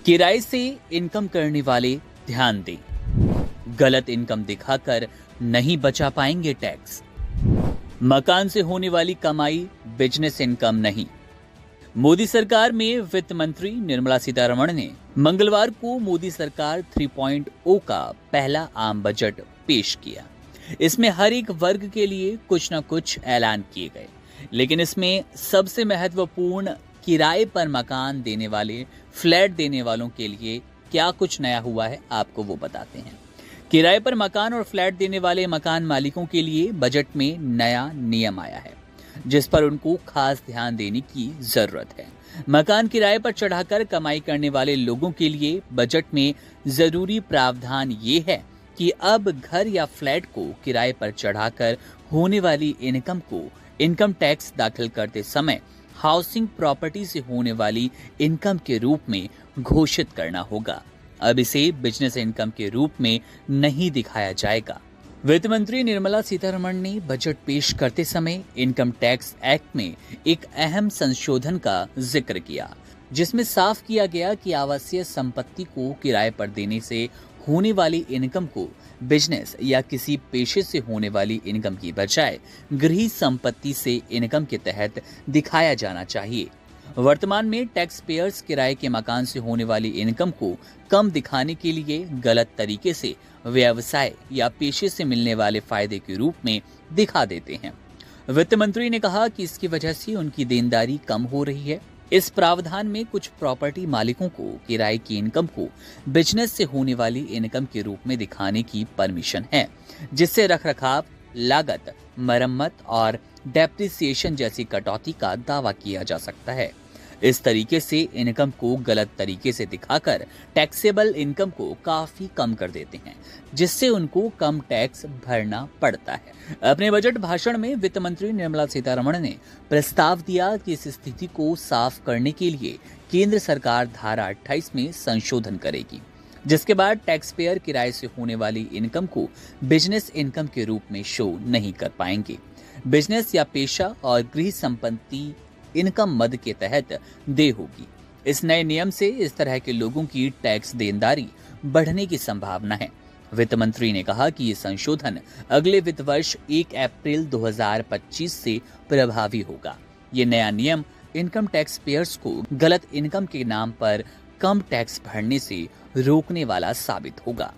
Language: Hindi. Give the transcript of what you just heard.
किराए से इनकम करने वाले ध्यान दें, गलत इनकम दिखाकर नहीं बचा पाएंगे टैक्स। मकान से होने वाली कमाई बिजनेस इनकम नहीं। मोदी सरकार में वित्त मंत्री निर्मला सीतारमण ने मंगलवार को मोदी सरकार 3.0 का पहला आम बजट पेश किया। इसमें हर एक वर्ग के लिए कुछ न कुछ ऐलान किए गए, लेकिन इसमें सबसे महत्वपूर्ण किराए पर मकान देने वाले, फ्लैट देने वालों के लिए क्या कुछ नया हुआ है, आपको वो बताते हैं। किराए पर मकान और फ्लैट देने वाले मकान मालिकों के लिए बजट में नया नियम आया है, जिस पर उनको खास ध्यान देने की जरूरत है। मकान किराए पर चढ़ाकर कमाई करने वाले लोगों के लिए बजट में जरूरी प्रावधान ये है कि अब घर या फ्लैट को किराए पर चढ़ाकर होने वाली इनकम को इनकम टैक्स दाखिल करते समय हाउसिंग प्रॉपर्टी से होने वाली इनकम के रूप में घोषित करना होगा। अब इसे बिजनेस इनकम के रूप में नहीं दिखाया जाएगा। वित्त मंत्री निर्मला सीतारमण ने बजट पेश करते समय इनकम टैक्स एक्ट में एक अहम संशोधन का जिक्र किया, जिसमें साफ किया गया कि आवासीय संपत्ति को किराए पर देने से होने वाली इनकम को बिजनेस या किसी पेशे से होने वाली इनकम की बजाय गृह संपत्ति से इनकम के तहत दिखाया जाना चाहिए। वर्तमान में टैक्स पेयर्स किराए के मकान से होने वाली इनकम को कम दिखाने के लिए गलत तरीके से व्यवसाय या पेशे से मिलने वाले फायदे के रूप में दिखा देते हैं। वित्त मंत्री ने कहा कि इसकी वजह से उनकी देनदारी कम हो रही है। इस प्रावधान में कुछ प्रॉपर्टी मालिकों को किराए की इनकम को बिजनेस से होने वाली इनकम के रूप में दिखाने की परमिशन है, जिससे रखरखाव, लागत, मरम्मत और डेप्रिसिएशन जैसी कटौती का दावा किया जा सकता है। इस तरीके से इनकम को गलत तरीके से दिखाकर टैक्सेबल इनकम को काफी कम कर देते हैं, जिससे उनको कम टैक्स भरना पड़ता है। अपने बजट भाषण में वित्त मंत्री निर्मला सीतारमण ने प्रस्ताव दिया कि इस स्थिति को साफ करने के लिए केंद्र सरकार धारा 28 में संशोधन करेगी, जिसके बाद टैक्स पेयर किराए से होने वाली इनकम को बिजनेस इनकम के रूप में शो नहीं कर पाएंगे। बिजनेस या पेशा और गृह संपत्ति इनकम मद के तहत देय होगी। इस नए नियम से इस तरह के लोगों की टैक्स देनदारी बढ़ने की संभावना है। वित्त मंत्री ने कहा कि ये संशोधन अगले वित्त वर्ष 1 अप्रैल 2025 से प्रभावी होगा। ये नया नियम इनकम टैक्स पेयर्स को गलत इनकम के नाम पर कम टैक्स भरने से रोकने वाला साबित होगा।